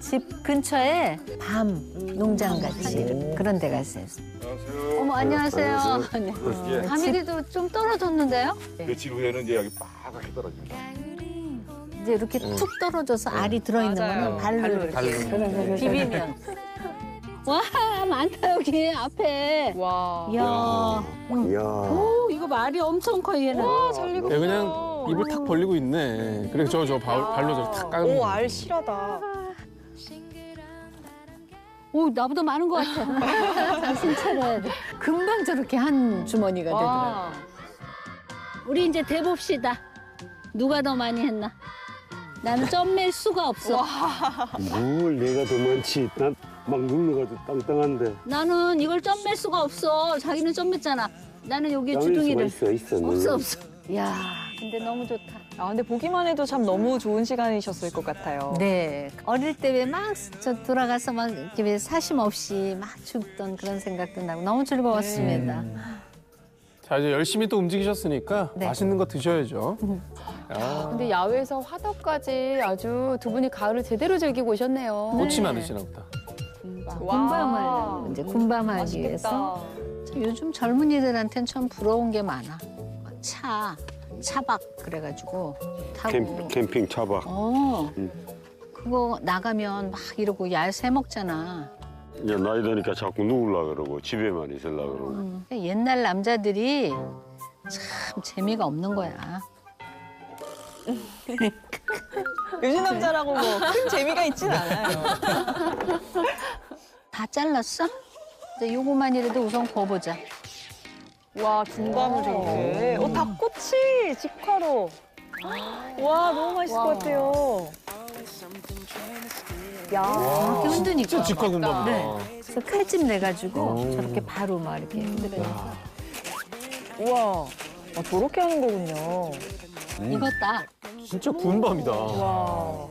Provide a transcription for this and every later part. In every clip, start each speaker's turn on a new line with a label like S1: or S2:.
S1: 집 근처에 밤 농장 같이 그런 데가 있어요.
S2: 안녕하세요.
S1: 어머, 안녕하세요.
S2: 예.
S1: 밤이도 좀 떨어졌는데요?
S2: 며칠 후에는 이제 여기 빠르게 떨어집니다.
S1: 이제 이렇게 툭 떨어져서 알이 들어있는 거는 발로 이렇게 비비면. 와, 많다, 여기 앞에.
S3: 와.
S1: 이야.
S4: 이야.
S1: 오, 이거 말이 엄청 커, 얘는.
S3: 잘 익었어.
S5: 그냥 입을 탁 벌리고 있네. 그래 저 발로 저탁 까는.
S3: 오, 알 실하다.
S1: 오, 나보다 많은 것 같아. 정신 차려야 돼. 금방 저렇게 한 주머니가 되더라고.
S3: 와.
S1: 우리 이제 대봅시다. 누가 더 많이 했나? 나는 점 맬 수가 없어.
S4: 뭘 내가 더 많지. 난 막 눌러가지고 땅땅한데.
S1: 나는 이걸 점 맬 수가 없어. 자기는 점 맸잖아. 나는 여기
S4: 땀일 수가
S1: 주둥이를.
S4: 있어.
S1: 없어. 이야, 근데 너무 좋다.
S3: 아, 근데 보기만 해도 참 너무 좋은 시간이셨을 것 같아요.
S1: 네. 어릴 때 왜 막 저 돌아가서 막 이렇게 왜 사심 없이 막 죽던 그런 생각도 나고 너무 즐거웠습니다.
S5: 자 이제 열심히 또 움직이셨으니까
S1: 네.
S5: 맛있는 거 드셔야죠. 야,
S6: 근데 야외에서 화덕까지 아주 두 분이 가을을 제대로 즐기고 오셨네요.
S5: 꽃이 많으시나 보다.
S1: 군밤을 이제 군밤하기 위해서. 요즘 젊은이들한테는 참 부러운 게 많아. 차박 그래가지고 타고.
S4: 캠핑 차박.
S1: 그거 나가면 막 이러고 야외에서 해먹잖아.
S4: 이제 나이 드니까 자꾸 누울라 그러고 집에만 있으려 그러고.
S1: 옛날 남자들이 참 재미가 없는 거야.
S3: 요즘 남자라고 뭐 큰 재미가 있진 않아요.
S1: 다 잘랐어? 이제 요거만이라도 우선 구워보자.
S3: 와, 군밤을 이렇게. 닭꼬치 직화로. 와, 너무 맛있을 것 같아요. 야.
S1: 이렇게 흔드니까.
S5: 진짜 직화군밥이다.
S1: 네. 그래서 칼집 내가지고 저렇게 바로 막 이렇게 흔들어요.
S3: 우와. 아, 저렇게 하는 거군요.
S1: 익었다.
S5: 진짜 군밤이다.
S3: 와.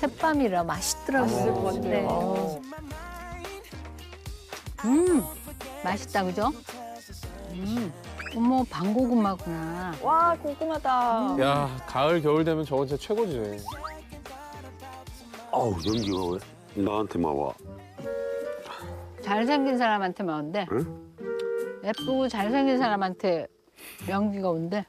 S1: 햇밤이라 맛있더라고.
S3: 맛있을 것 같아요.
S1: 맛있다, 그죠? 어머, 방고구마구나.
S3: 와, 궁금하다.
S5: 야 가을 겨울 되면 저건 진짜 최고지.
S4: 아우 연기가 왜 나한테만 와.
S1: 잘생긴 사람한테만 온대.
S4: 응?
S1: 예쁘고 잘생긴 사람한테 연기가 온대.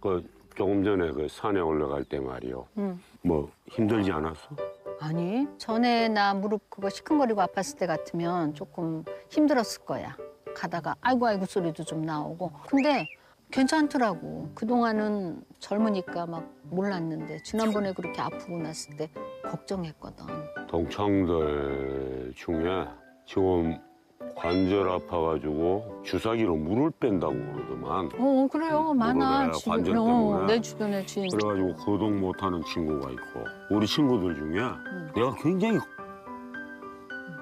S4: 그 조금 전에 그 산에 올라갈 때 말이요. 뭐 힘들지 않았어?
S1: 아니, 전에 나 무릎 그거 시큰거리고 아팠을 때 같으면 조금 힘들었을 거야. 가다가 아이고 소리도 좀 나오고. 근데 괜찮더라고. 그동안은 젊으니까 막 몰랐는데 지난번에 그렇게 아프고 났을 때 걱정했거든.
S4: 동창들 중에 지금 관절 아파가지고 주사기로 물을 뺀다고 그러더만.
S1: 그래요. 많아.
S4: 그래, 관절
S1: 주변에.
S4: 때문에.
S1: 내 주변에 주인.
S4: 그래가지고 거동 못하는 친구가 있고 우리 친구들 중에 내가 굉장히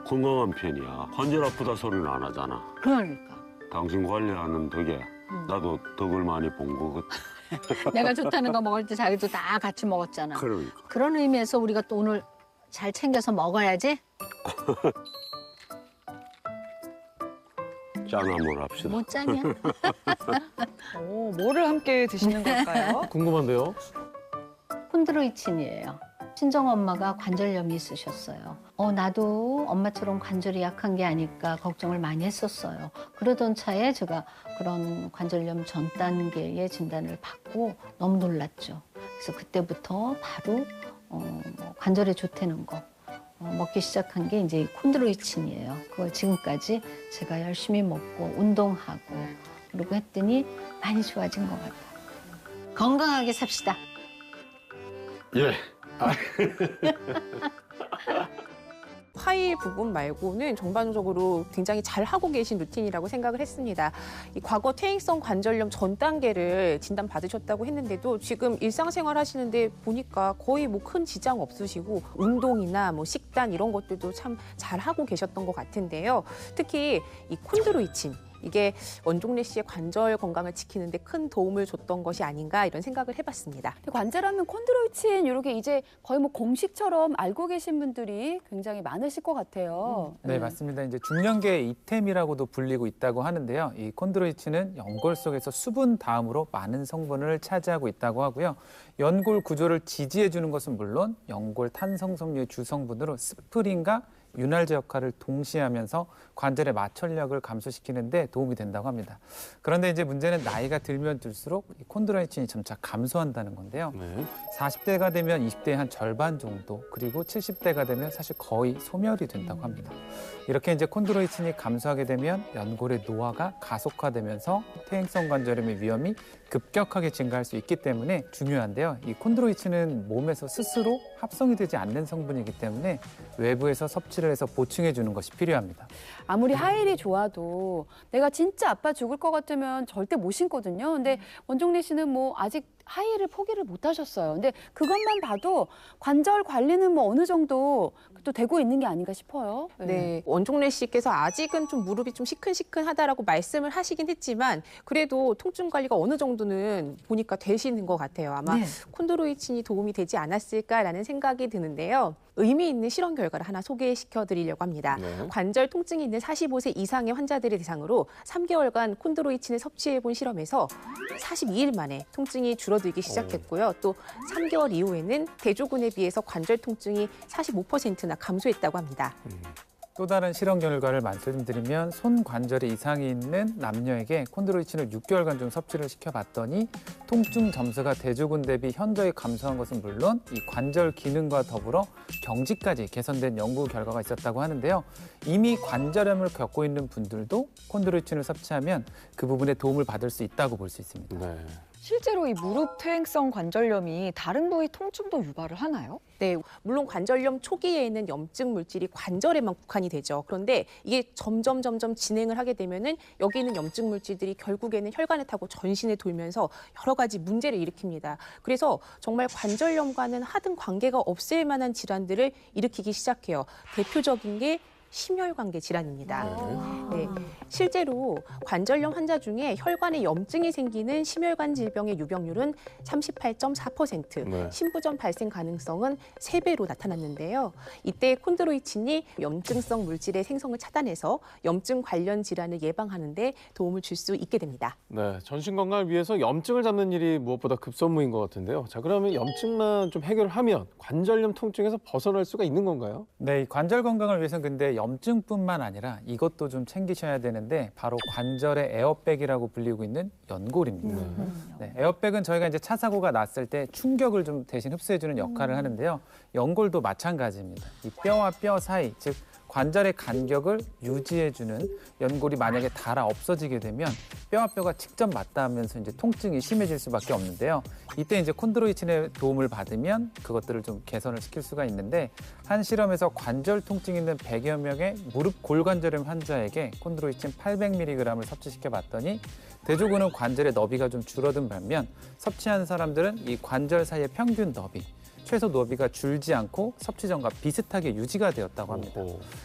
S4: 건강한 편이야. 관절 아프다 소리는 안 하잖아.
S1: 그러니까.
S4: 당신 관리하는 덕에 나도 덕을 많이 본 것 같아.
S1: 내가 좋다는 거 먹을 때 자기도 다 같이 먹었잖아.
S4: 그러니까.
S1: 그런 의미에서 우리가 또 오늘 잘 챙겨서 먹어야지.
S4: 짠 한번 합시다.
S1: 뭐 짱이야?
S3: 오, 뭐를 함께 드시는 걸까요?
S5: 궁금한데요.
S1: 콘드로이친이에요. 친정엄마가 관절염이 있으셨어요. 나도 엄마처럼 관절이 약한 게 아닐까 걱정을 많이 했었어요. 그러던 차에 제가 그런 관절염 전 단계의 진단을 받고 너무 놀랐죠. 그래서 그때부터 바로 관절에 좋다는 거 먹기 시작한 게 이제 콘드로이친이에요. 그걸 지금까지 제가 열심히 먹고 운동하고 그러고 했더니 많이 좋아진 것 같아요. 건강하게 삽시다.
S4: 예.
S7: 파이 부분 말고는 전반적으로 굉장히 잘 하고 계신 루틴이라고 생각을 했습니다. 이 과거 퇴행성 관절염 전 단계를 진단 받으셨다고 했는데도 지금 일상생활 하시는데 보니까 거의 뭐 큰 지장 없으시고 운동이나 뭐 식단 이런 것들도 참 잘 하고 계셨던 것 같은데요. 특히 이 콘드로이친 이게 원종래 씨의 관절 건강을 지키는 데 큰 도움을 줬던 것이 아닌가 이런 생각을 해봤습니다.
S6: 관절하면 콘드로이친 이렇게 이제 거의 뭐 공식처럼 알고 계신 분들이 굉장히 많으실 것 같아요.
S8: 네, 맞습니다. 이제 중년계 이템이라고도 불리고 있다고 하는데요. 이 콘드로이친은 연골 속에서 수분 다음으로 많은 성분을 차지하고 있다고 하고요. 연골 구조를 지지해 주는 것은 물론 연골 탄성섬유의 주성분으로 스프링과 윤활제 역할을 동시에 하면서 관절의 마찰력을 감소시키는 데 도움이 된다고 합니다. 그런데 이제 문제는 나이가 들면 들수록 이 콘드로이친이 점차 감소한다는 건데요.
S5: 네.
S8: 40대가 되면 20대의 한 절반 정도, 그리고 70대가 되면 사실 거의 소멸이 된다고 합니다. 이렇게 이제 콘드로이친이 감소하게 되면 연골의 노화가 가속화되면서 퇴행성 관절염의 위험이 급격하게 증가할 수 있기 때문에 중요한데요. 이 콘드로이친은 몸에서 스스로 합성이 되지 않는 성분이기 때문에 외부에서 섭취를 해서 보충해 주는 것이 필요합니다.
S6: 아무리 하일이 좋아도 내가 진짜 아파 죽을 것 같으면 절대 못 신거든요. 근데 원종래 씨는 뭐 아직 하일을 포기를 못 하셨어요. 근데 그것만 봐도 관절 관리는 뭐 어느 정도 또 되고 있는 게 아닌가 싶어요.
S7: 네, 원종래 씨께서 아직은 좀 무릎이 좀 시큰시큰하다라고 말씀을 하시긴 했지만 그래도 통증 관리가 어느 정도는 보니까 되시는 것 같아요. 아마
S1: 네.
S7: 콘드로이친이 도움이 되지 않았을까라는 생각이 드는데요. 의미 있는 실험 결과를 하나 소개시켜 드리려고 합니다.
S5: 네.
S7: 관절 통증이 있는 45세 이상의 환자들을 대상으로 3개월간 콘드로이친을 섭취해 본 실험에서 42일 만에 통증이 줄어들기 시작했고요. 또 3개월 이후에는 대조군에 비해서 관절 통증이 45%나 감소했다고 합니다.
S8: 또 다른 실험 결과를 말씀드리면 손 관절에 이상이 있는 남녀에게 콘드로이친을 6개월간 좀 섭취를 시켜봤더니 통증 점수가 대조군 대비 현저히 감소한 것은 물론 이 관절 기능과 더불어 경직까지 개선된 연구 결과가 있었다고 하는데요. 이미 관절염을 겪고 있는 분들도 콘드로이친을 섭취하면 그 부분에 도움을 받을 수 있다고 볼 수 있습니다.
S5: 네.
S3: 실제로 이 무릎 퇴행성 관절염이 다른 부위 통증도 유발을 하나요?
S7: 네, 물론 관절염 초기에는 염증 물질이 관절에만 국한이 되죠. 그런데 이게 점점 진행을 하게 되면은 여기 있는 염증 물질들이 결국에는 혈관을 타고 전신에 돌면서 여러 가지 문제를 일으킵니다. 그래서 정말 관절염과는 하등 관계가 없을 만한 질환들을 일으키기 시작해요. 대표적인 게 심혈관계 질환입니다. 네, 실제로 관절염 환자 중에 혈관에 염증이 생기는 심혈관 질병의 유병률은 38.4%,
S5: 네.
S7: 신부전 발생 가능성은 3배로 나타났는데요. 이때 콘드로이친이 염증성 물질의 생성을 차단해서 염증 관련 질환을 예방하는 데 도움을 줄 수 있게 됩니다.
S5: 네, 전신 건강을 위해서 염증을 잡는 일이 무엇보다 급선무인 것 같은데요. 자, 그러면 염증만 좀 해결하면 관절염 통증에서 벗어날 수가 있는 건가요?
S8: 네, 이 관절 건강을 위해서는 근데 염증뿐만 아니라 이것도 좀 챙기셔야 되는데 바로 관절의 에어백이라고 불리고 있는 연골입니다. 네, 에어백은 저희가 이제 차 사고가 났을 때 충격을 좀 대신 흡수해주는 역할을 하는데요. 연골도 마찬가지입니다. 이 뼈와 뼈 사이, 즉 관절의 간격을 유지해주는 연골이 만약에 닳아 없어지게 되면 뼈와 뼈가 직접 맞닿으면서 이제 통증이 심해질 수밖에 없는데요. 이때 이제 콘드로이친의 도움을 받으면 그것들을 좀 개선을 시킬 수가 있는데 한 실험에서 관절 통증 있는 100여 명의 무릎 골관절염 환자에게 콘드로이친 800mg을 섭취시켜 봤더니 대조군은 관절의 너비가 좀 줄어든 반면 섭취한 사람들은 이 관절 사이의 평균 너비, 최소 너비가 줄지 않고 섭취 전과 비슷하게 유지가 되었다고 합니다.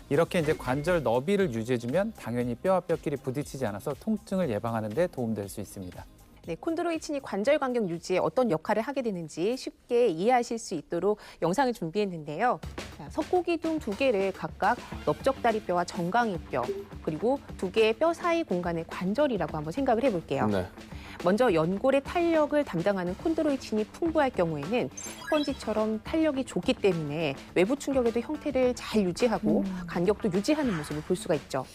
S8: 이렇게 이제 관절 너비를 유지해주면 당연히 뼈와 뼈끼리 부딪히지 않아서 통증을 예방하는 데 도움될 수 있습니다.
S7: 네, 콘드로이친이 관절 간격 유지에 어떤 역할을 하게 되는지 쉽게 이해하실 수 있도록 영상을 준비했는데요. 자, 석고기둥 2개를 각각 넓적다리뼈와 정강이뼈, 그리고 2개의 뼈 사이 공간의 관절이라고 한번 생각을 해볼게요.
S5: 네.
S7: 먼저 연골의 탄력을 담당하는 콘드로이친이 풍부할 경우에는 스펀지처럼 탄력이 좋기 때문에 외부 충격에도 형태를 잘 유지하고 간격도 유지하는 모습을 볼 수가 있죠.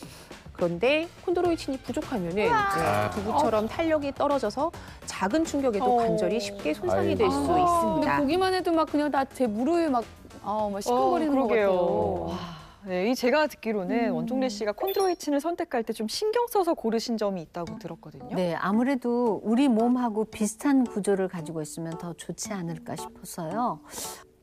S7: 그런데 콘드로이친이 부족하면은 이제 두부처럼 탄력이 떨어져서 작은 충격에도 관절이 쉽게 손상이 될 수
S6: 근데
S7: 있습니다.
S6: 보기만 해도 막 그냥 다 제 무릎이 막 시큰거리는 것 같아요.
S3: 와, 네, 제가 듣기로는 원종래 씨가 콘드로이친을 선택할 때 좀 신경 써서 고르신 점이 있다고 들었거든요.
S1: 네, 아무래도 우리 몸하고 비슷한 구조를 가지고 있으면 더 좋지 않을까 싶어서요.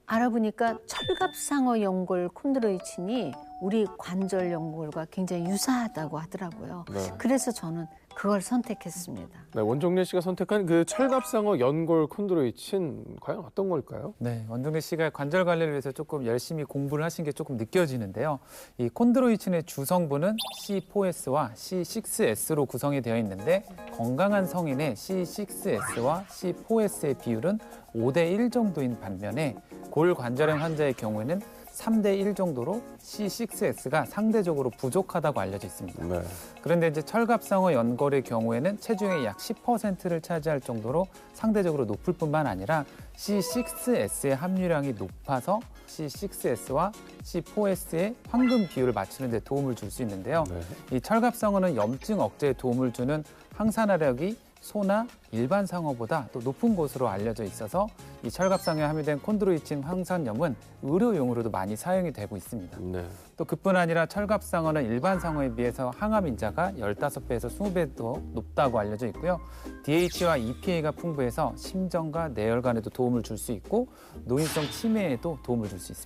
S1: 알아보니까 철갑상어 연골 콘드로이친이 우리 관절 연골과 굉장히 유사하다고 하더라고요.
S5: 네.
S1: 그래서 저는 그걸 선택했습니다.
S5: 네, 원종래 씨가 선택한 그 철갑상어 연골 콘드로이친 과연 어떤 걸까요?
S8: 네, 원종래 씨가 관절 관리를 위해서 조금 열심히 공부를 하신 게 조금 느껴지는데요. 이 콘드로이친의 주성분은 C4S와 C6S로 구성이 되어 있는데 건강한 성인의 C6S와 C4S의 비율은 5대1 정도인 반면에 골관절염 환자의 경우에는 3대 1 정도로 C6S가 상대적으로 부족하다고 알려져 있습니다.
S5: 네.
S8: 그런데 이제 철갑상어 연골의 경우에는 체중의 약 10%를 차지할 정도로 상대적으로 높을 뿐만 아니라 C6S의 함유량이 높아서 C6S와 C4S의 황금 비율을 맞추는 데 도움을 줄 수 있는데요.
S5: 네.
S8: 이 철갑상어는 염증 억제에 도움을 주는 항산화력이 소나 일반 상어보다 또 높은 것으로 알려져 있어서 이 철갑상어에 함유된 콘드로이친 황산염은 의료용으로도 많이 사용이 되고 있습니다.
S5: 네.
S8: 또 그뿐 아니라 철갑상어는 일반 상어에 비해서 항암 인자가 15배에서 20배 더 높다고 알려져 있고요. DHA와 EPA가 풍부해서 심정과 뇌혈관에도 도움을 줄 수 있고 노인성 치매에도 도움을 줄 수 있습니다.